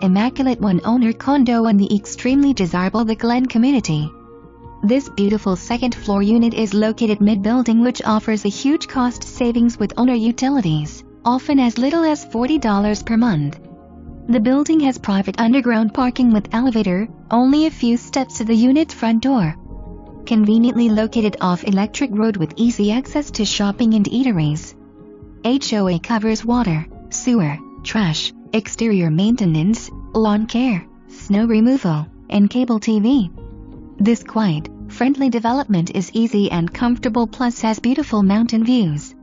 immaculate one-owner condo in the extremely desirable The Glen community. This beautiful second-floor unit is located mid-building, which offers a huge cost savings with owner utilities, often as little as $40 per month. The building has private underground parking with elevator, only a few steps to the unit's front door. Conveniently located off Electric Road with easy access to shopping and eateries. HOA covers water, sewer, trash, exterior maintenance, lawn care, snow removal, and cable TV. This quiet, friendly development is easy and comfortable, plus has beautiful mountain views.